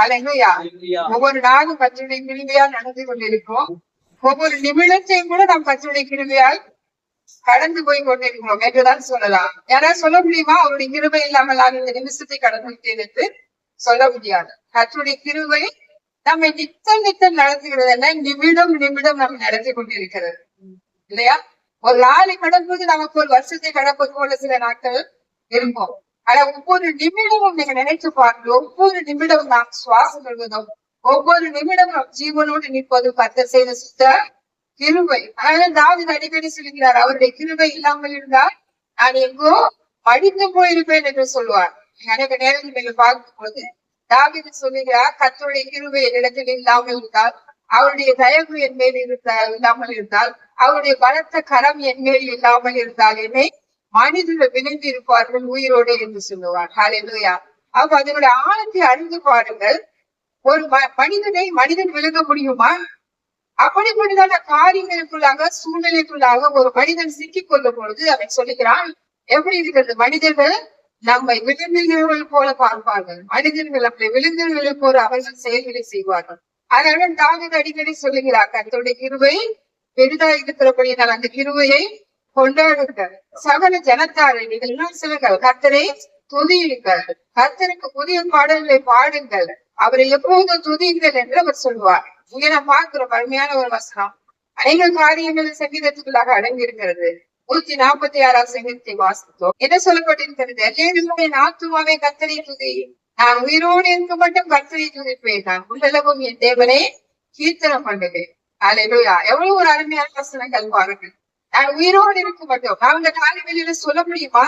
அல்லேலூயா. ஒவ்வொரு நாளும் கர்த்தருடைய கிருபையால் நடந்து கொண்டிருக்கிறோம். ஒவ்வொரு நிமிடத்தையும் கூட நாம் கர்த்தருடைய கிருபையால் கடந்து போய் கொண்டிருக்கிறோம் என்றுதான் சொல்லலாம். யாராவது சொல்ல முடியுமா அவருடைய கிருபை இல்லாமல் நான் இந்த நிமிஷத்தை கடந்து விட்டேன் என்று? சொல்ல முடியாது. கர்த்தருடைய கிருபை நம்மை நித்தம் நடத்துகிறது. நிமிடம் நிமிடம் நம்ம நடத்தி கொண்டிருக்கிறது இல்லையா? ஒரு நாளை கடப்பது நமக்கு ஒரு வருஷத்தை கடப்பது போல சில நாட்கள் இருக்கும். ஆனா ஒவ்வொரு நிமிடமும் நீங்க நினைச்சு பாருங்க, ஒவ்வொரு நிமிடம் நாம் சுவாசம் கொள்வதும், ஒவ்வொரு நிமிடம் நாம் ஜீவனோடு நிற்பதும் கர்த்தர் செய்த சுத்த கிருபை. அதனால தாவீது அடிக்கடி சொல்லுகிறார், அவருடைய கிருபை இல்லாமல் இருந்தால் நான் எங்கோ மடிந்து போயிருப்பேன் என்று சொல்லுவார். அநேக நேரத்தில் நீங்கள் பார்க்கும் பொழுது தாவீது சொல்லுகிறார், கர்த்தருடைய கிருபை என்னிடத்தில் இல்லாமல் இருந்தால், அவருடைய தயவு என் மேல் இல்லாமல் இருந்தால், அவருடைய பலத்த கரம் என் மேல் இல்லாமல் இருந்தால் என்னை மனிதர்கள் விழுந்து இருப்பார்கள் உயிரோடு என்று சொல்லுவார். ஹல்லேலூயா. அப்ப அதனுடைய ஆழத்தை அறிந்து பாருங்கள். ஒரு மனிதன் விழுங்க முடியுமா? அப்படிப்பட்டதான காரியங்களுக்குள்ளாக சூழ்நிலைக்குள்ளாக ஒரு மனிதன் சிக்கிக் கொள்ளும் பொழுது அவன் சொல்லுகிறான், எப்படி இருக்கிறது? மனிதர்கள் நம்மை விழுந்துகிறவர்கள் போல பார்ப்பார்கள், மனிதர்கள் அப்படி விழுந்துகளை போல அவர்கள் செயல்களை செய்வார்கள். அதனால தாவீது அடிக்கடி சொல்லுகிறார், கர்த்தருடைய கிருபை பெரிதா இருக்கிறபடியால் அந்த கிருபையை கொண்டாடுங்கள். சகல ஜனத்தாரை நீங்கள் எல்லாம் சொல்லுங்கள், கர்த்தரை துதியுங்கள், கர்த்தருக்கு புதிய பாடல்களை பாடுங்கள், அவரை எப்போதும் துதியுங்கள் என்று அவர் சொல்லுவார். இங்க நான் பார்க்கிறோம் அருமையான ஒரு வசனம். அநேக காரியங்கள் சங்கீதத்துக்குள்ளாக அடங்கி இருக்கிறது. 146 சங்கீதத்தை வாசித்தோம். என்ன சொல்லப்பட்டிருக்கிறது? என் ஆத்துமாவே கர்த்தரை துதி, நான் உயிரோடு இருக்க மட்டும் கர்த்தரை துதிப்பேன், நான் உள்ளளவும் என் தேவனை கீர்த்தனம் பண்ணுவேன். அல்லேலூயா. எவ்வளவு ஒரு அருமையான வசனங்கள் பாருங்கள். நான் உயிரோடு இருக்க மட்டும், நான் இந்த காலவெளியில சொல்ல முடியுமா?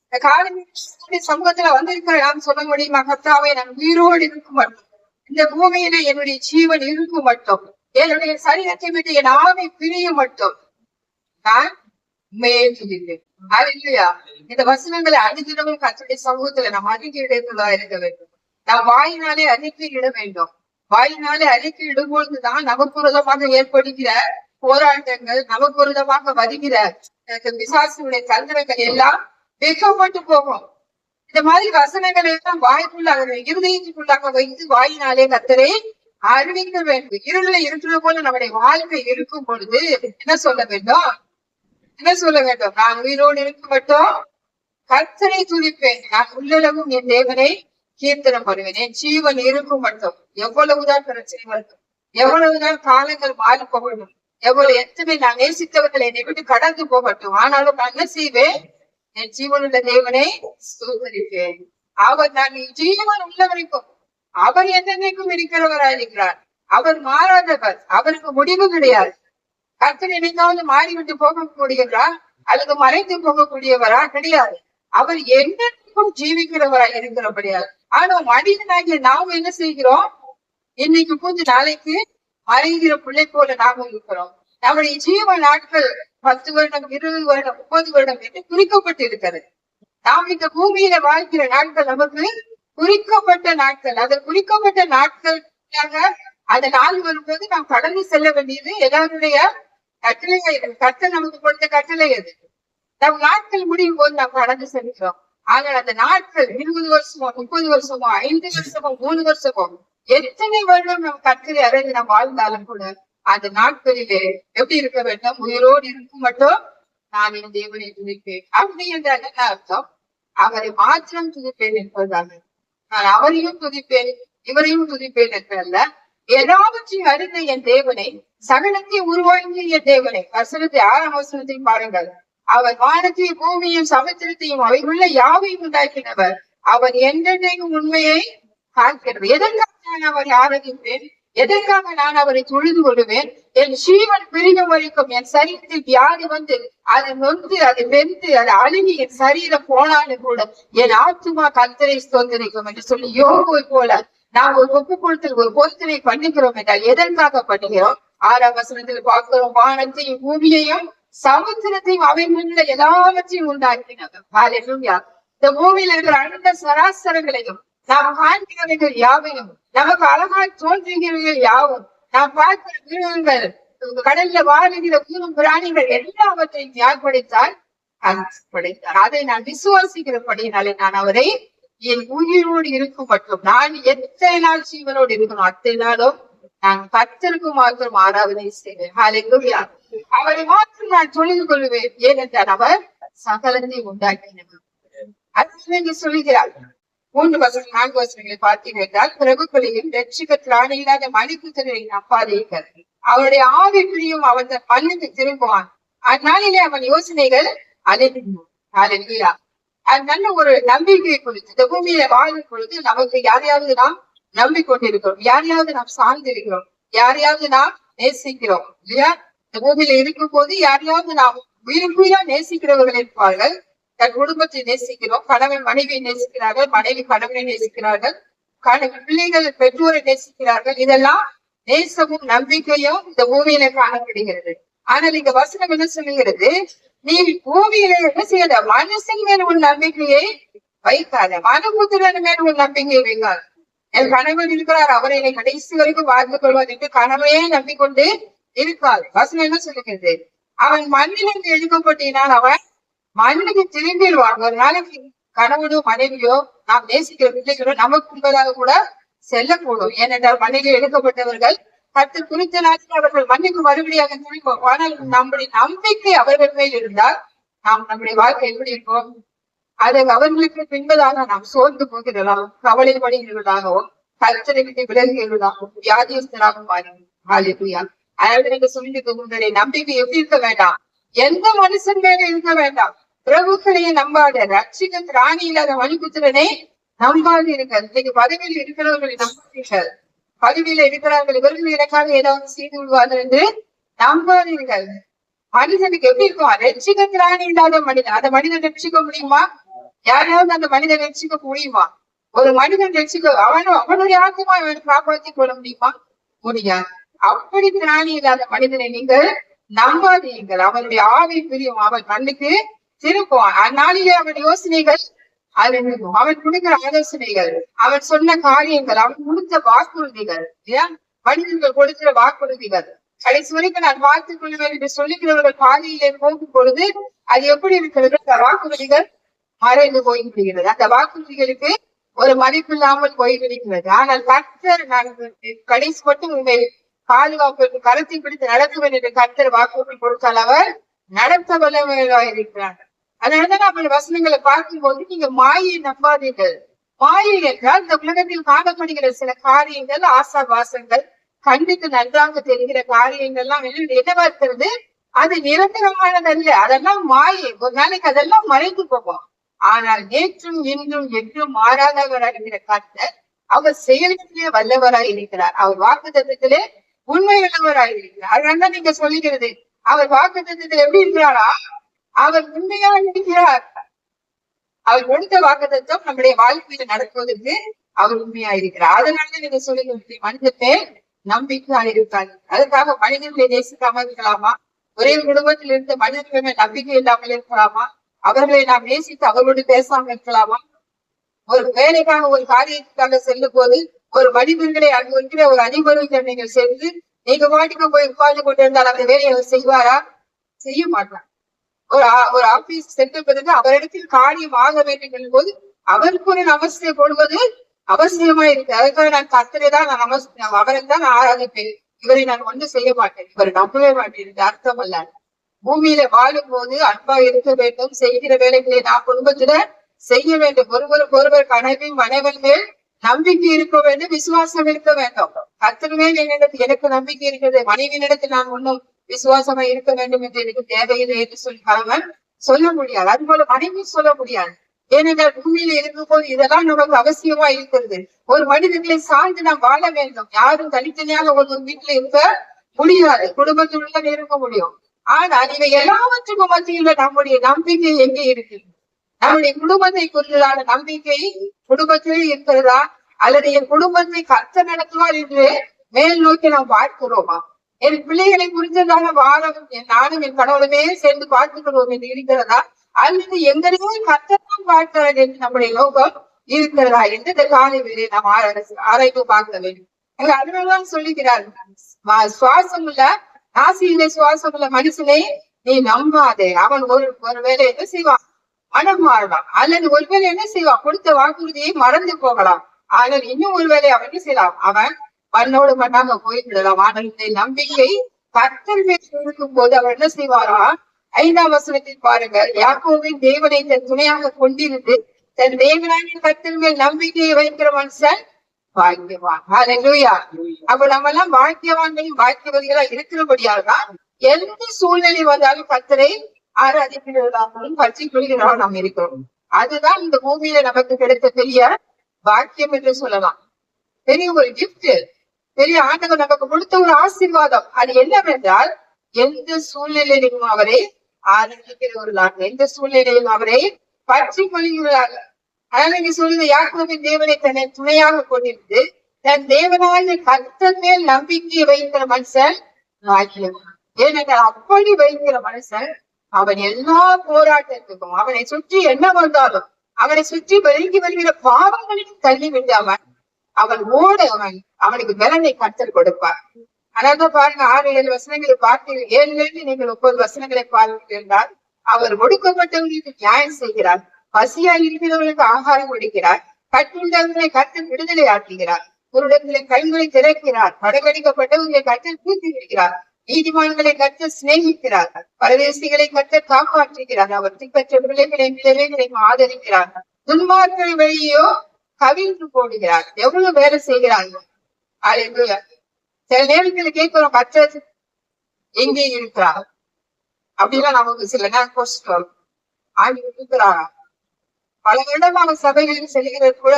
இந்த காலவெளி சமூகத்துல வந்திருக்கிற நான் சொல்ல முடியுமா? கர்த்தாவே நான் உயிரோடு இருக்க மட்டும், இந்த பூமியில என்னுடைய ஜீவன் இருக்கும் மட்டும், என்னுடைய சரீரத்தை விட்டு என் ஆவி பிரியும் மட்டும் நான் உண்மையே சொல்லிட்டேன். அல்லேலூயா. இந்த வசனங்களை அனுதினமும் கர்த்தருடைய சமூகத்துல நாம் அறிக்கையிடா இருக்க வேண்டும். நாம் வாயினாலே அறிக்கையிட வேண்டும். வாயினாலே அறிக்கையிடும் பொழுதுதான் நமக்குரதமாக ஏற்படுகிற போராட்டங்கள், நமக்குரதமாக வருகிற பிசாசுடைய தந்திரங்கள் எல்லாம் வெக்கப்பட்டு போகும். இந்த மாதிரி வசனங்களை எல்லாம் வாய்க்குள்ளாக இருதயத்துக்குள்ளாக வைத்து வாயினாலே கர்த்தரை அறிவிக்க வேண்டும். இருள இருக்கிற போல நம்முடைய வாழ்க்கை இருக்கும் பொழுது என்ன சொல்ல வேண்டும்? நான் உயிரோடு இருக்க மட்டும் கர்த்தரை துதிப்பேன், நான் உள்ளளவும் என் தேவனை கீர்த்தனம் பண்ணுவேன், என் ஜீவன் இருக்கும் மட்டும். எவ்வளவுதான் பிரச்சனை வரட்டும், எவ்வளவுதான் காலங்கள் மாறி போகட்டும், எத்தனை நான் நேசித்தவர்கள் என்னை விட்டு கடந்து போகட்டும், ஆனாலும் நான் என்ன செய்வேன்? என் ஜீவனுள்ள தேவனை ஸ்தோத்திரிப்பேன். அவர் நான் ஜீவன் உள்ளவரைக்கும் அவர் என்னைக்கும் இருக்கிறவராயிருக்கிறார். அவர் மாறாதவர், அவருக்கு முடிவு கிடையாது. கர்த்தர் என்னைக்காவது மாறிவிட்டு போகக்கூடியவரா அல்லது மறைந்து போகக்கூடியவரா? கிடையாது. அவர் என்னைக்கும் ஜீவிக்கிறவராய் இருக்கிறபடியாது. ஆனா மனிதனாகிய நாம் என்ன செய்கிறோம்? இன்னைக்கு புது நாளைக்கு மறைகிற பிள்ளை போல நாம இருக்கிறோம். நம்முடைய ஜீவ நாட்கள் 10 வருடம், 20 வருடம், 30 வருடம் என்று குறிக்கப்பட்டு இருக்கிறது. நாம் இந்த பூமியில வாழ்கிற நாட்கள் நமக்கு குறிக்கப்பட்ட நாட்கள். அது குறிக்கப்பட்ட நாட்களாக அந்த நாள் வரும்போது நாம் கடந்து செல்ல வேண்டியது எல்லாருடைய கட்டளை. கர்த்தர் நமக்கு கொடுத்த கட்டளை அது. நம் நாட்கள் முடியும் போது நாம் கடந்து செல்கிறோம். ஆனால் அந்த நாட்கள் 20 வருஷமோ, 30 வருஷமோ, 5 வருஷமோ, 3 வருஷமோ, எத்தனை வருடம் நம் கர்த்தரை அறிந்து நாம் வாழ்ந்தாலும் கூட அந்த நாட்களிலே எப்படி இருக்க வேண்டும்? உயிரோடு இருக்கும் மட்டும் நான் என் தேவனை துதிப்பேன். அப்படி என்றால் என்ன அர்த்தம்? அவரை மாத்திரம் துதிப்பேன் என்பதாக. நான் அவரையும் துதிப்பேன், இவரையும் துதிப்பேன் என்றல்ல, எல்லாவற்றையும் அறிந்த என் தேவனை, சகலத்தை உருவாக்கிய என் தேவனை. வசனத்தை 6ஆம் வசனத்தையும் பாருங்கள். அவர் வானத்தையும் பூமியையும் சமுத்திரத்தையும் அவையுள்ள யாவையும் உண்டாக்கினவர். அவர் என்றென்றைக்கும் உண்மையை காக்கிறது. எதற்காக நான் அவரை ஆராதிப்பேன்? எதற்காக நான் அவரை தொழுது கொள்வேன்? என் ஜீவன் பிரியும் வரைக்கும் என் சரீரத்தில் வியாதி வந்து அதை நொந்து அதை வெந்து அதை அழுகி என் சரீரம் போனாலும் கூட என் ஆத்துமா கர்த்தரை ஸ்தோத்திரிக்கும் என்று சொல்லி யோபுவை போல நாம் ஒரு ஒப்பு கொடுத்தல் ஒரு பொருத்தனை பண்ணுகிறோம் என்றால் எதற்காக பண்ணுகிறோம்? 6ஆம் வசனத்தில் பார்க்கிறோம், வானத்தையும் பூமியையும் சமுத்திரத்தையும் அவையுள்ள எல்லாவற்றையும் உண்டாக்கினார். இந்த பூமியில இருக்கிற அனைத்து சராசரங்களையும் நாம் காண்கிறவர்கள் யாவையும், நமக்கு அழகாய் தோன்றுகிறவர்கள் யாவும், நாம் பார்க்கிற மிருகங்கள், கடல்ல வாழுகிற கூறும் பிராணிகள் எல்லாவற்றையும் யார் படைத்தார்? படைத்தார். அதை நான் விசுவாசிக்கிறபடினாலே நான் அவரை என் உயிரோடு இருக்கும் மட்டும் நான் எத்தனை நாள் ஜீவனோடு இருக்கணும் அத்தனை நாளும் நான் கர்த்தருக்கு மாத்திரம் ஆராதனை செய்வேன். ஹல்லேலூயா. அவரை மாத்திரம் நான் தொழுது கொள்வேன். ஏனென்றால் அவர் சகலத்தை உண்டாக்கினவர். அது இங்கு சொல்லுகிறார். 3-4 பார்த்தீர்கள் என்றால், பிரபுக்களையும் ரட்சிக்க திராணி இல்லாத மணிபுத்திரரை நம்பாதீர்கள். அவருடைய ஆவி பிரியும் அவன் மண்ணுக்கு திரும்புவான். அந்நாளிலே அவன் யோசனைகள் அலைந்திடும். ஹல்லேலூயா. அது நல்ல ஒரு நம்பிக்கையை கொடுத்து இந்த பூமியில வாழும் பொழுது நமக்கு யாரையாவது நாம் நம்பிக்கொண்டிருக்கிறோம், யாரையாவது நாம் சார்ந்திருக்கிறோம், யாரையாவது நாம் நேசிக்கிறோம் இல்லையா? இந்த பூமியில இருக்கும் போது யாரையாவது நாம் உயிருக்குயிரா நேசிக்கிறவர்கள் இருப்பார்கள். தன் குடும்பத்தை நேசிக்கிறோம், கணவன் மனைவியை நேசிக்கிறார்கள், மனைவி கணவனை நேசிக்கிறார்கள், பிள்ளைகள் பெற்றோரை நேசிக்கிறார்கள். இதெல்லாம் நேசமும் நம்பிக்கையும் இந்த பூமியில காணப்படுகிறது. ஆனால் இங்க வசனம் என்ன சொல்லுகிறது? நீ பூமியில என்ன செய்யாத, மனுஷன் மேல் உன் நம்பிக்கையை வைக்காத, மனுபுத்திரன் மேல் உன் நம்பிக்கையை வைக்காத. என் கணவன் இருக்கிறார், அவரை என்னை கடைசி வரைக்கும் வாழ்ந்து கொள்வார் என்று கணவனையே நம்பிக்கொண்டு இருக்காது. வசனம் என்ன சொல்லுகிறது? அவன் மண்ணிலிருந்து எடுக்கப்பட்டினால் அவன் மண்ணுக்கு திரும்பிடுவான். ஒரு நாளைக்கு கணவனோ மனைவியோ நாம் நேசிக்கிற பிள்ளைகளோ நமக்கு முன்பதாக கூட செல்லக்கூடும். ஏனென்றால் மண்ணில் எடுக்கப்பட்டவர்கள் கர்த்தர் குறித்த நாட்கள் அவர்கள் மண்ணுக்கு மறுபடியாக திரும்பும். ஆனால் நம்முடைய நம்பிக்கை அவர்கள் மேல் இருந்தால் நாம் நம்முடைய வாழ்க்கை எப்படி இருக்கும்? அது அவர்களுக்கு பின்பதாக நாம் சோர்ந்து போகிறதாகவும் கவலைப்படுகிறதாகவும் கர்த்தரை விட்டு விலகுகிறதாகவும் வியாதியஸ்தராகவும் மாறி. அதாவது நீங்க சொல்லிட்டு உங்களுடைய நம்பிக்கை எப்படி இருக்க வேண்டாம்? எந்த மனுஷன் மேல இருக்க வேண்டாம். பிரபுக்களையே நம்பாத, ரட்சிக்க திராணி இல்லாத மணிபுத்திரனை நம்பாது இருக்க. இன்னைக்கு பதவியில் இருக்கிறவர்களை நம்பாதீர்கள். பதவியில இருக்கிறார்கள், இவர்கள் எனக்காக ஏதாவது செய்து விடுவார்கள் என்று நம்பாதீர்கள். மனிதனுக்கு எப்படி இருக்கும்? ரட்சிக்க திராணி இல்லாத மனிதன், அந்த மனிதன் ரட்சிக்க முடியுமா? யாராவது அந்த மனிதன் ரட்சிக்க முடியுமா? ஒரு மனிதன் ரட்சிக்க அவனுடைய ஆத்மா அவன் காப்பாற்றிக் கொள்ள முடியுமா? முடியாது. அப்படி திராணி இல்லாத மனிதனை நீங்கள் நம்பாதீர்கள். அவனுடைய ஆவி பிரியும், அவன் மண்ணுக்கு திரும்புவான். அந்நாளிலே அவன் யோசனைகள் அறிந்தும், அவன் கொடுக்கிற ஆலோசனைகள், அவன் சொன்ன காரியங்கள், அவன் கொடுத்த வாக்குறுதிகள், மனிதர்கள் கொடுக்கிற வாக்குறுதிகள் கடைசி வரைக்கும் நான் பார்த்துக் கொள்வேன் என்று சொல்லுகிறவர்கள் பாதையிலே போகும் பொழுது அது எப்படி இருக்கிறது? அந்த வாக்குறுதிகள் மறைந்து போய்விடுகிறது. அந்த வாக்குறுதிகளுக்கு ஒரு மதிப்பில்லாமல் போய்விடுகிறது. ஆனால் கர்த்தர் நான் கடைசி மட்டும் உண்மை பாதுகாப்பு கருத்தை பிடித்து நடத்துவேன் என்று கர்த்தர் வாக்குறுதி கொடுத்தால் அவர் நடத்த வல்லவராக இருக்கிறார். அதனாலதான் நம்ம வசனங்களை பார்க்கும் போது நீங்க மாயை நம்பாதீர்கள். மாயை என்றால் இந்த உலகத்தில் காணப்படுகிற சில காரியங்கள், ஆசா வாசங்கள், கண்டித்து நன்றாக தெரிகிற காரியங்கள்லாம் என்னவா இருக்கிறது? அது நிரந்தரமானதல்ல. அதெல்லாம் மாயை. ஒரு நாளைக்கு அதெல்லாம் மறைந்து போகும். ஆனால் நேற்றும் இன்றும் என்றும் மாறாதவராக இருக்கிற கர்த்தர் அவர் செயல்களிலே வல்லவராய் இருக்கிறார். அவர் வாக்குத்தத்தத்திலே உண்மை உள்ளவராய் இருக்கிறார். அதனால நீங்க சொல்லுகிறது அவர் வாக்குத்தத்தத்தில் எப்படி இருக்கிறாரா? அவர் உண்மையா இருக்கிறார். அவர் கொடுத்த வாக்குத்தத்தம் நம்முடைய வாழ்க்கையில நடப்பதற்கு அவர் உண்மையா இருக்கிறார். அதனால நீங்க சொல்லுகிறது மனித பேர் நம்பிக்கையா இருக்காது. அதுக்காக மனிதர்களை நேசிக்காம இருக்கலாமா? ஒரே குடும்பத்தில் இருந்த மனிதர்களை நம்பிக்கை இல்லாமல் இருக்கலாமா? அவர்களை நாம் நேசித்து அவர்களோடு பேசாம இருக்கலாமா? ஒரு வேலைக்காக ஒரு காரியத்துக்காக செல்லும் போது ஒரு மனிதர்களை அங்கு இருக்கிற ஒரு அதிபர்கள் நீங்கள் சென்று நீங்க வாட்டிக்கு போய் உட்கார்ந்து கொண்டு இருந்தால் அந்த வேலையை அவர் செய்வாரா? செய்ய மாட்டார். ஒரு ஆபீஸ் சென்ற பிறகு அவரிடத்தில் காரியம் ஆக வேண்டும் எனும் போது அவருக்கு ஒரு நமஸ்தே போடுவது அவசியமா இருக்கு. அதுக்காக நான் கர்த்தரை தான் நான் அவரை தான் நான் ஆராதிப்பேன், இவரை நான் ஒன்றும் செய்ய மாட்டேன், இவரை நம்பவே மாட்டேன் அர்த்தம் அல்ல. பூமியில வாழும் போது அன்பா இருக்க வேண்டும், செய்கிற வேலைகளை நான் குடும்பத்துல செய்ய வேண்டும், ஒருவருக்கு ஒருவர் கனவின் மனைவன் மேல் நம்பிக்கை இருக்க வேண்டும், விசுவாசம் இருக்க வேண்டும். கர்த்தர் மேல் எனக்கு நம்பிக்கை இருக்கிறது, மனைவியினிடத்தில் நான் ஒன்றும் விசுவாசமா இருக்க வேண்டும் என்று எனக்கு தேவையில்லை என்று சொல்லி கணவன் சொல்ல முடியாது. அது போல மனைவி சொல்ல முடியாது. ஏனென்றால் பூமியில இருக்கும் போது இதெல்லாம் நமக்கு அவசியமா இருக்கிறது. ஒரு மனிதர்களை சார்ந்து நாம் வாழ வேண்டும். யாரும் தனித்தனியாக ஒரு வீட்டுல இருக்க முடியாது, குடும்பத்துடன் இருக்க முடியும். ஆனால் இவை எல்லாவற்றுக்கும் மத்தியில நம்முடைய நம்பிக்கை எங்கே இருக்கு? நம்முடைய குடும்பத்தை குறித்ததான நம்பிக்கை குடும்பத்திலே இருக்கிறதா? அல்லது என் குடும்பத்தை கர்த்தர் நடத்துவார் என்று மேல் நோக்கி நாம் பார்க்கிறோமா? என் பிள்ளைகளை குறித்ததான வாரம் நானும் என் கடவுளுமே சேர்ந்து பார்த்துக்கிறோம் என்று இருக்கிறதா? அல்லது எங்களையோ கர்த்தர் பார்க்கிறார் என்று நம்முடைய நோக்கம் இருக்கிறதா என்று இந்த காலையிலே நாம் ஆராய்ந்து பார்க்க வேண்டும். அதனால்தான் சொல்லுகிறார், சுவாசம் உள்ள நாசியிலே சுவாசம் உள்ள மனுஷனை நீ நம்பாதே, அவன் ஒரு வேலை என்ன செய்வான்? மனம் மாறலாம். அல்லது ஒருவேளை என்ன செய்வான், கொடுத்த வாக்குறுதியை மறந்து போகலாம். ஆனால் இன்னும் ஒருவேளை அவன் என்ன செய்யலாம், அவன் மண்ணோடு மண்ணாக போய்விடலாம். ஆனால் இந்த நம்பிக்கை கர்த்தர் மேல் இருக்கும் போது அவர் என்ன செய்வாரா, 5ஆம் வசனத்தில் பாருங்கள், யாக்கோபின் தேவனை தன் துணையாக கொண்டிருந்து தன் தேவனாகிய கர்த்தர் மேல் நம்பிக்கையை வைக்கிற மனுஷன் பாக்கியவான். ஹல்லேலூயா. அப்ப நம்ம எல்லாம் பாக்கியவான்களையும் பாக்கியவதிகளா இருக்கிறபடியால் தான் எந்த சூழ்நிலை வந்தாலும் கர்த்தரை ஆராதிக்கிறவர்களாகவும் பற்றி கொள்கிறவர்களாக நாம் இருக்கிறோம். அதுதான் இந்த பூமியில நமக்கு கிடைத்த பெரிய பாக்கியம் என்று சொல்லலாம். பெரிய ஒரு கிஃப்ட், பெரிய ஆண்டவர் நமக்கு கொடுத்த ஒரு ஆசீர்வாதம். அது என்னவென்றால், எந்த சூழ்நிலையிலும் அவரை ஆராதிக்கிறவர்களாக, எந்த சூழ்நிலையிலும் அவரை பற்றி கொள்கிறார்கள். அதனால நீங்க சொல்லுங்க, யாக்கோபின் தேவனை தன்னை துணையாக கொண்டிருந்து தன் தேவனாகிய கர்த்தர் மேல் நம்பிக்கையை வைக்கிற மனுஷன் பாக்கியவான். ஏனென்றால் அப்படி வைக்கிற மனுஷன் அவன் எல்லா போராட்டத்துக்கும், அவனை சுற்றி என்ன வந்தாலும், அவனை சுற்றி பெருகி வருகிற பாவங்களையும் தள்ளி விட்டு அவன் ஓட அவனுக்கு பலனை கர்த்தர் கொடுப்பார். அதான் பாருங்க, 6-7 வசனங்களை பார்த்தீர்கள். 7 நீங்கள் 30 வசனங்களை பார்த்து என்றால், அவர் ஒடுக்கப்பட்டவர்களுக்கு நியாயம் செய்கிறார், பசியா இருக்கிறவர்களுக்கு ஆகாரம் கொடுக்கிறார், கட்டுண்டவர்களை கர்த்தர் விடுதலை ஆக்குகிறார், குருடர்களை கண்களை திறக்கிறார், படகடிக்கப்பட்டவர்களை கர்த்தர் தூக்கி விடுகிறார், நீதிமான்களை கர்த்தர் சிநேகிக்கிறார், பரதேசிகளை கர்த்தர் காப்பாற்றுகிறார், அவர் திக்கற்ற பிள்ளைகளையும் ஆதரிக்கிறார், துன்மார்களை வழியோ கவிழ்ந்து போடுகிறார். எவ்வளவு வேலை செய்கிறாங்க. சில நேரத்துல கேட்கிறோம், கர்த்தர் எங்கே இருக்கிறார் அப்படின்னா நமக்கு சில நேரம் கொஸ்டின் இருக்கிறாரா. பல வருடமாக சபைகளில் செல்கிறது கூட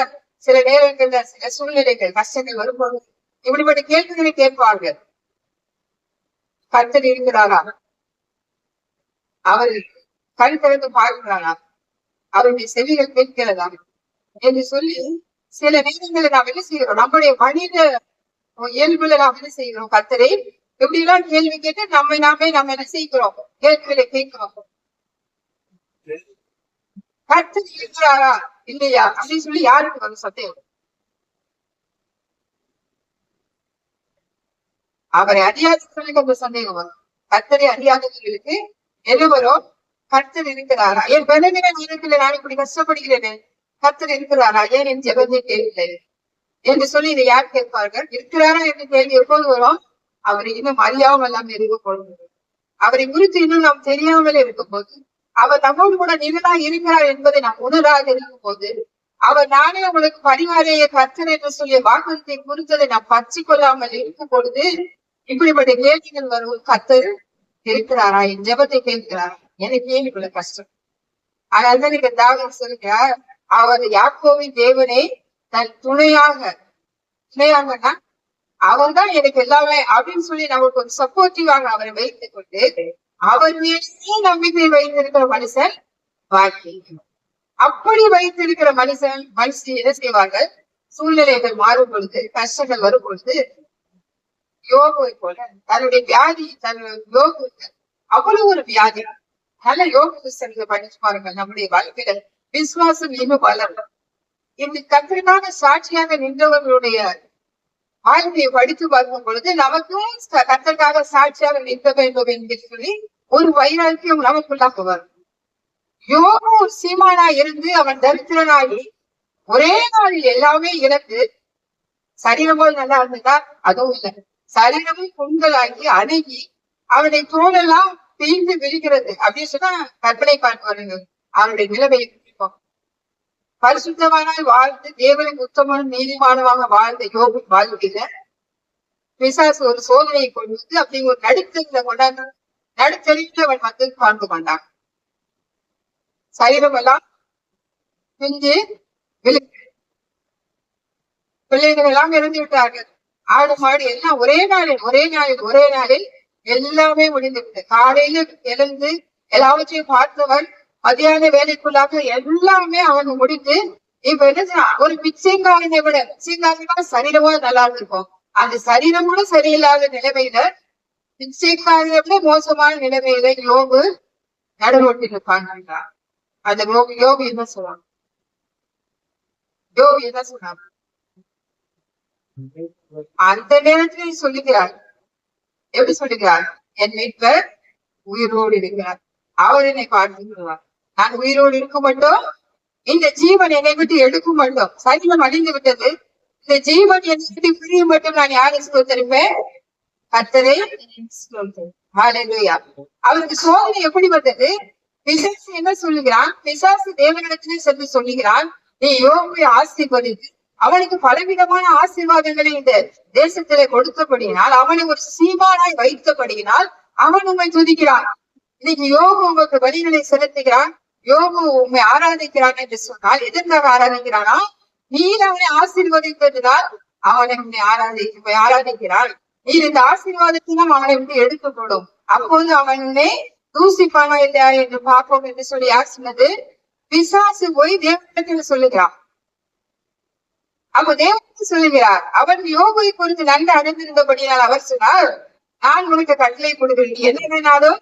சில நேரங்கள்ல சில சூழ்நிலைகள் கஷ்டங்கள் வரும்போது இப்படிப்பட்ட கேள்விகளை கேட்பார்கள். கர்த்தர் இருக்கிறாரா, அவர் கண் திறந்து பார்க்கிறாரா, அவருடைய செவிகள் கேட்கிறதா என்று சொல்லி சில நேரங்களில் நாம் என்ன செய்கிறோம், நம்முடைய மனித இயல்புல நாம் என்ன செய்கிறோம், கர்த்தரை எப்படி எல்லாம் கேள்வி கேட்டு நாமே என்ன செய்கிறோம், கேள்விகளை கேட்கிறோம். கர்த்தர் இருக்கிறாரா இல்லையா அப்படின்னு சொல்லி யாருக்கு வரும் சந்தேகம்? அவரை அறியாதவர்களுக்கு அந்த சந்தேகம் வரும். கர்த்தரை அறியாதவர்களுக்கு என்ன வரும், கர்த்தர் இருக்கிறாரா, என் பலவீன நேரத்துல நான் இப்படி கஷ்டப்படுகிறேன், கர்த்தர் இருக்கிறாரா, ஏன் என் ஜெபத்தை கேட்கல என்று சொல்லி இதை யார் கேட்பார்கள்? இருக்கிறாரா என்று கேள்வி எப்போது வரும், அவரை இன்னும் அறியாமல் எல்லாம் இருக்கும் பொழுது, அவரை குறித்து இன்னும் நாம் தெரியாமல் இருக்கும் போது, அவர் நம்மோடு கூட நிழலா இருக்கிறார் என்பதை நாம் உணராக இருக்கும் போது, அவர் நானே உங்களுக்கு பரிவாரைய கர்த்தர் என்று சொல்லிய வாக்குறுதியை குறித்ததை நாம் பற்றி கொள்ளாமல் இருக்கும் பொழுது இப்படிப்பட்ட கேள்விகள் வரும். கர்த்தர் இருக்கிறாரா, என் ஜெபத்தை கேட்கிறாரா, எனக்கு ஏன் இவ்வளவு கஷ்டம்? அதனால்தான் நீங்க தாவீது சொல்கிறார், அவர் யாக்கோபின் தேவனை தன் துணையாகனா அவர் தான் எனக்கு எல்லாமே அப்படின்னு சொல்லி நமக்கு ஒரு சப்போர்ட்டிவாக அவரை வைத்துக் கொண்டு அவர் மீதே நம்பிக்கை வைத்திருக்கிற மனுஷன் பாக்கியம். அப்படி வைத்திருக்கிற மனுஷன் என்ன செய்வார்கள், சூழ்நிலைகள் மாறும் பொழுது, கஷ்டங்கள் வரும் பொழுது, யோகுவை போல தன்னுடைய வியாதி, யோகு அவ்வளவு ஒரு வியாதி, நல்ல யோக புஸ்தகத்தை படிச்சு பாருங்க. நம்முடைய வாழ்க்கையில விசுவாசம் இன்னும் வளரும். இந்த கர்த்தருக்காக சாட்சியாக நின்றவர்களுடைய வாழ்க்கையை படித்து பார்க்கும் பொழுது நமக்கும் கர்த்தருக்காக சாட்சியாக நிற்க வேண்டும் என்று சொல்லி ஒரு வைராக்கியம் நமக்குள்ளாக வரும். யோகு சீமானா இருந்து அவன் தரித்திரனாகி ஒரே நாளில் எல்லாமே இழந்து, சரீரமும் நல்லா இருந்ததா, அதுவும் இல்லை, சரீரமும் புண்களாகி அணுகி அவனை தோலெல்லாம் பிரிந்து விரிகிறது அப்படின்னு சொன்னா கற்பனை பார்ப்பாருங்க. அவனுடைய நிலைமையை குறிப்போம். பரிசுத்தமானாய் வாழ்ந்து தேவனுக்கு உத்தமனும் நீதிமானமாக வாழ்ந்த யோகு வாழ்க்கையில பிசாசு ஒரு சோதனையை கொண்டு வந்து அப்படி ஒரு நடுத்தறில கொண்டாந்து நடுத்தறிவில் அவன் வந்து வாழ்ந்து கொண்டான். சரீரம் எல்லாம் பிஞ்சு விழுந்து, பிள்ளைகள் எல்லாம் இறந்து விட்டார்கள். ஆடு மாடு எல்லாம் ஒரே நாளில் எல்லாமே முடிந்துவிட்டு, காலையில எழுந்து எல்லாவற்றையும் பார்த்தவன் மதியான வேலைக்குள்ளாக எல்லாமே அவன் முடித்து இப்ப என்ன ஒரு பிச்சைக்காரனை விட, பிச்சைக்காரனா சரீரமா நல்லா இருந்திருக்கும், அந்த சரீரம் கூட சரியில்லாத நிலைமையில பிச்சைக்காரனை விட மோசமான நிலைமையில யோகு நடுரோட்டி இருப்பாங்க. அந்த யோகு என்ன சொல்லுவாங்க, அந்த நேரத்தில் சொல்லுகிறார், எப்படி சொல்லுகிறார், என் மீட்பர் உயிரோடு இருக்கிறார், அவர் என்னை பார்த்துக்கிறார். நான் உயிரோடு இருக்க மாட்டோம், இந்த ஜீவன் என்னை விட்டு எடுக்க மாட்டோம். சரீரம் அழிந்து விட்டது, இந்த ஜீவன் என்னை விட்டு பிரிய மட்டும் நான் யாரை ஸ்தோத்தரிப்பேன்? கர்த்தரை ஸ்தோத்தரிப்பேன். ஹல்லேலூயா. அவருக்கு சோதனை எப்படி வந்தது? பிசாசு என்ன சொல்லுகிறான்? பிசாசு தேவனிடத்திலே சென்று சொல்லுகிறான், நீ யோபை ஆசீர்வதித்து அவனுக்கு பலவிதமான ஆசீர்வாதங்களை இந்த தேசத்திலே கொடுத்தபடியினால், அவனை ஒரு சீமானாய் வைத்தபடியினால் அவன் உண்மை துதிக்கிறான். இன்னைக்கு யோபு உங்களுக்கு வரிகளை செலுத்துகிறான், யோபு உண்மை ஆராதிக்கிறான் என்று சொன்னால் எதற்காக ஆராதிக்கிறானா? நீர் அவனை ஆசீர்வதித்ததுதான் அவனை உண்மை ஆராதிக்கிறான். நீர் இந்த ஆசீர்வாதத்திலும் அவனை வந்து எடுக்கப்படும், அப்போது அவனை தூசிப்பானா இல்லையா என்று பார்ப்போம் என்று சொல்லி யார் சொன்னது? பிசாசு போய் தேவனிடத்தில் சொல்லுகிறான். அப்ப தேவன் சொல்லுகிறார், அவர் யோபை குறித்து நன்கு அறிந்திருந்தபடியால் அவர் சொன்னார், நான் உனக்கு கட்டளை கொடுக்கிறேன், நீ என்ன வேணாலும்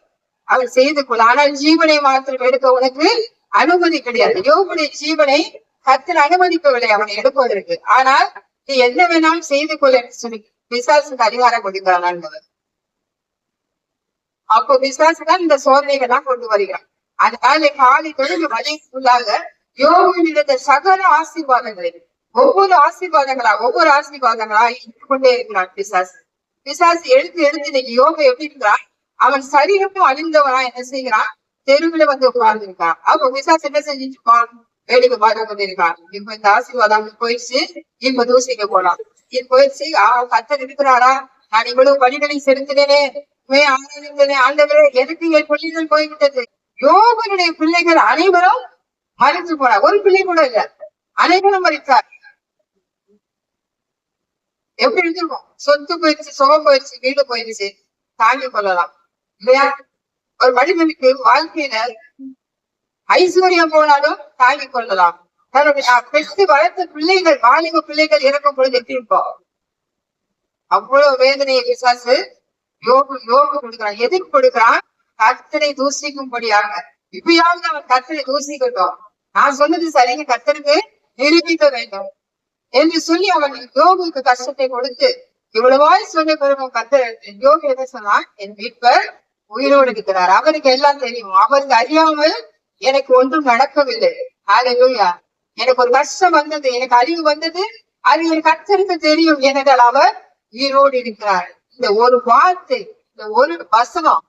அவர் செய்து கொள், ஆனால் ஜீவனை மாத்திரம் எடுக்க உனக்கு அனுமதி கிடையாது. யோபுடைய ஜீவனை கர்த்தர் அனுமதிக்கவில்லை அவனை எடுப்பதற்கு, ஆனால் நீ என்ன வேணாலும் செய்து கொள் என்று சொல்லி பிசாசுக்கு அதிகாரம் கொடுக்கிறான் ஆண்டவர். அப்போ பிசாசு தான் இந்த சோதனைகள்லாம் கொண்டு வருகிறான். அதனால காலை தொழுது மதிப்புள்ளாக யோபுவினிடத்த சகல ஆசீர்வாதங்களை ஒவ்வொரு ஆசீர்வாதங்களா கொண்டே இருக்கிறான் பிசாசு. பிசாசு எடுத்து இன்னைக்கு யோபு எப்படி இருக்கிறான்? அவன் சரீரமும் அழிந்தவனா என்ன செய்கிறான்? தெருவுல வந்து உட்கார்ந்து இருக்கான். அப்போ பிசாசு என்ன செஞ்சுட்டு இருப்பான்? வேடிக்கை பார்த்து கொண்டிருக்கான். இப்ப இந்த ஆசீர்வாதம் போயிடுச்சு, இப்ப தூசிக்க போலாம். இது போயிடுச்சு, கர்த்தர் இருக்கிறாரா? நான் இவ்வளவு பலிகளை செலுத்தினேனே, ஆராதித்தனே, ஆண்டவரே எதுக்கு என் பிள்ளைகள் போய்விட்டது? யோபனுடைய பிள்ளைகள் அனைவரும் மறைச்சு போனார், ஒரு பிள்ளை கூட இல்ல, அனைவரும் மறைத்தார். எப்படி இருந்திருக்கும்? சொத்து போயிடுச்சு, சுகம் போயிடுச்சு, வீடு போயிடுச்சு, தாங்கிக் கொள்ளலாம் இல்லையா? ஒரு மனிதனுக்கு வாழ்க்கையில ஐஸ்வர்யம் போனாலும் தாங்கிக் கொள்ளலாம். பெற்று வளர்த்த பிள்ளைகள், வாலிப பிள்ளைகள் இறக்கும் பொழுது எப்படி இருப்போம்? அவ்வளவு வேதனையை பிசாசு யோபு கொடுக்கிறான். எதுக்கு கொடுக்கிறான்? கர்த்தரை தூசிக்கும்படியாக. இப்பயாவது அவன் கர்த்தரை தூசிக்கட்டும், நான் சொன்னது சரிங்க, கர்த்தருக்கு நிரூபிக்க வேண்டும் என்று சொல்லி அவன் யோபுக்கு கஷ்டத்தை கொடுத்து இவ்வளவாய் சொன்ன பிறகு கர்த்தர் யோபு என்ன சொன்னான்? என் மீட்பர் உயிரோடு இருக்கிறார், அவருக்கு எல்லாம் தெரியும், அவருக்கு அறியாமல் எனக்கு ஒன்றும் நடக்கவில்லை. ஹல்லேலூயா. எனக்கு ஒரு கஷ்டம் வந்தது, எனக்கு அறிவு வந்தது, அது என் கர்த்தருக்கு தெரியும், ஏனென்றால் அவர் உயிரோடு இருக்கிறார். இந்த ஒரு வார்த்தை, இந்த ஒரு வசனம்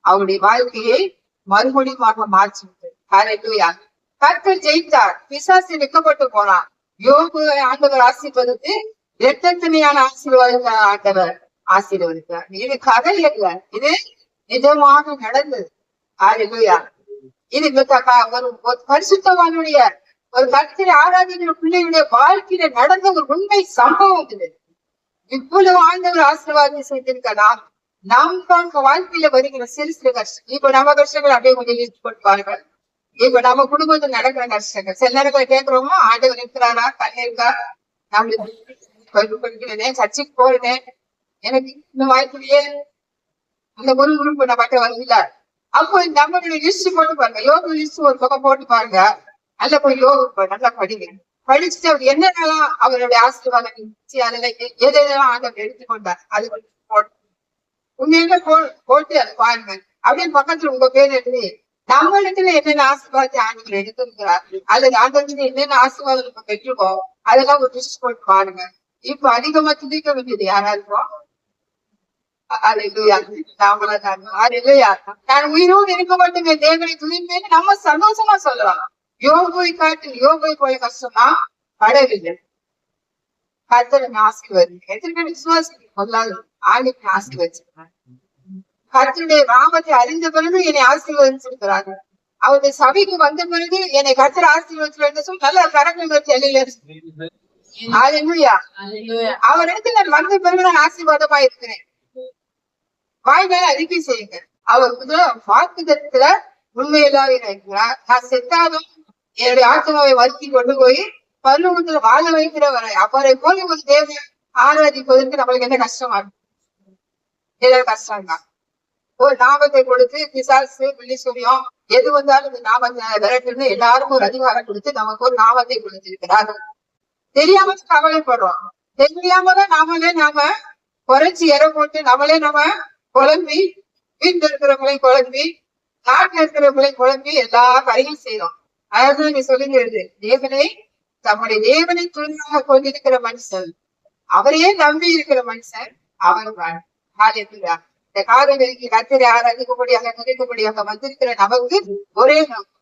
அவருடைய வாழ்க்கையை மறுபடியும் மாற்றிவிட்டது. ஹல்லேலூயா. கர்த்தர் ஜெயித்தார், பிசாசு வெட்கப்பட்டு போனான். யோபு ஆண்டவர் ஆசீர்வதித்து இரட்டத்தனையான ஆசீர்வாதத்தை ஆண்டவர் ஆசீர்வதித்தார். இது கதை அல்ல, இது நிஜமாக நடந்தது. ஹல்லேலூயா. இது ஒரு பரிசுத்தவானுடைய, ஒரு கர்த்தரை ஆராதிக்கிற பிள்ளைகளுடைய வாழ்க்கையில நடந்த ஒரு உண்மை சம்பவம் இது. இவ்வளவு ஆண்டவர் ஆசீர்வாதம் செய்திருக்கலாம். நாம் வாழ்க்கையில வருகிற சிறு சிறு கஷ்டம், இப்ப நம்ம கஷ்டங்கள் அப்படியே கொஞ்சம் லிஸ்ட் போட்டுப்பாருங்க. இப்ப நம்ம குடும்பத்துல நடக்கிற கஷ்டங்கள் சில நேரங்களை கேட்கிறோமோ, ஆண்டவர் இருக்கிறாரா, கண்ணு இருக்கா, நம்மளுக்கு சர்ச்சைக்கு போறேன், எனக்கு இந்த வாழ்க்கையிலேயே இந்த ஒரு உறுப்பு நம்ம கிட்ட வரல. அப்போ நம்மளுடைய லிஸ்ட் போட்டு பாருங்க, யோக லிஸ்ட் ஒரு பக்கம் போட்டு பாருங்க, நல்ல போய் யோக நல்லா படிங்க. படிச்சுட்டு அவர் என்னென்னலாம் அவருடைய ஆசீர்வாதம் அதுல எதெல்லாம் ஆண்டவர் எடுத்துக்கொண்டார் அது உண்மையில போட்டு அது பாருங்க. அப்படியே பக்கத்துல உங்க பேர் எழுதி நம்மளுக்குன்னு என்னென்ன ஆசீர்வாதத்தை ஆண்டவர் எடுத்திருக்கிறார், அல்லது ஆண்டவர் என்னென்ன ஆசீர்வாதம் நம்ம பெற்றுக்கோம், அதெல்லாம் ஒரு லிஸ்ட் போட்டு பாருங்க. இப்ப அதிகமா துதிக்க வேண்டியது யாரா இருக்கும்? நான் உயிரோடு இருக்க மாட்டேங்க தேவனை துதிப்பேன்னு நம்ம சந்தோஷமா சொல்லலாம். யோபை காட்டு யோபை போய் கஷ்டமா படவில்லை. கர்த்தர் ஆசீர்வாதி எத்தனை விசுவாசி கொள்ளாது ஆளுக்கு ஆசீர்வதிச்சிருக்காங்க. கர்த்தருடைய நாமத்தை அறிந்த பிறகு என்னை ஆசீர்வதிச்சிருக்கிறாங்க. அவருடைய சபைக்கு வந்த பிறகு என்னை கர்த்தர் ஆசீர்வதிச்சு சொல்லி நல்ல கரங்கள் அவர் இடத்துல நான் வந்த பிறகு நான் ஆசீர்வாதமா இருக்கிறேன். வாய்களை அறிக்கை செய்யுங்க. அவர் வாக்குதத்துல உண்மையெல்லாம் இருக்கிறார். நான் செத்தாலும் என்னுடைய ஆத்மாவை வருத்தி கொண்டு போய் பரலோகத்துல வாழ வைக்கிறவரை அவரை போல ஒரு தேவன் ஆராதிப்பதற்கு நம்மளுக்கு என்ன கஷ்டமா இருக்கு? ஏதாவது கஷ்டம் தான். ஒரு நாமத்தை கொடுத்து பிசாசு பிள்ளை சொல்லியும் எது வந்தாலும் இந்த நாமத்தை விரட்டுன்னு எல்லாருக்கும் ஒரு அதிகாரம் கொடுத்து நமக்கு ஒரு நாமத்தை கொடுத்திருக்கிறார். தெரியாம கவலைப்படுறோம். தெரியாமதான் நாம குறைச்சி இற போட்டு நம்மளே நம்ம குழம்பி வீட்டுல இருக்கிறவங்களையும் குழம்பி நாட்டில் இருக்கிறவங்களை குழம்பி எல்லா காரியம் செய்யறோம். அதான் நீ சொல்லுகிறது, தேவனை தம்முடைய தேவனை துணையாக கொண்டிருக்கிற மனுஷன், அவரையே நம்பி இருக்கிற மனுஷன் அவர் இந்த காதலிக்கு கத்திரை ஆராதிக்கும்படியாக நினைக்கும்படியாக வந்திருக்கிற நமக்கு ஒரே நோக்கம்,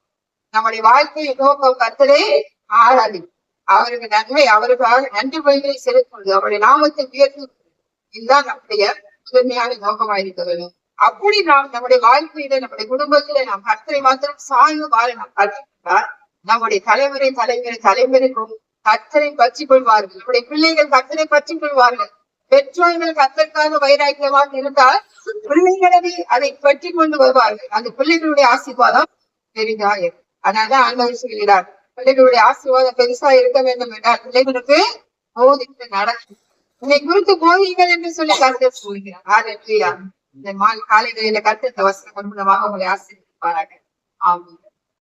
நம்முடைய வாழ்க்கையை நோக்கம் கத்தரை ஆராதி, அவருக்கு நன்மை, அவருக்காக நன்றி பலிகளை செலுத்துவது, அவருடைய நாமத்தை உயர்த்துவது, இதுதான் நம்முடைய முதன்மையான நோக்கமாக இருக்க வேண்டும். அப்படி நாம் நம்முடைய வாழ்க்கையில நம்முடைய குடும்பத்தில நாம் கத்தரை மாத்திரம் சாய்ந்து வாழ நாம் கற்றுக்கிட்டால் நம்முடைய தலைமுறைக்கும் கத்தரை பற்றி கொள்வார்கள். நம்முடைய பிள்ளைகள் கத்தரை பற்றி கொள்வார்கள். பெற்றோர்கள் கத்தற்காக வைராக்கியமாக இருந்தால் பிள்ளைகளை அதை பற்றி கொண்டு வருவார்கள். அந்த பிள்ளைகளுடைய ஆசீர்வாதம் பெரிதாக. அதனால்தான் ஆண்டவர் சொல்கிறார், பிள்ளைகளுடைய ஆசீர்வாதம் பெருசா இருக்க வேண்டும் என்றால் பிள்ளைகளுக்கு போதித்து நடக்கும். உன்னை குறித்து போதிகள் என்று சொல்லி கருத்து சொல்கிறார். இந்த காலைகளில கருத்து வசனம் மூலமாக உங்களை ஆசீர்வதிப்பார்கள். ஆமாம்.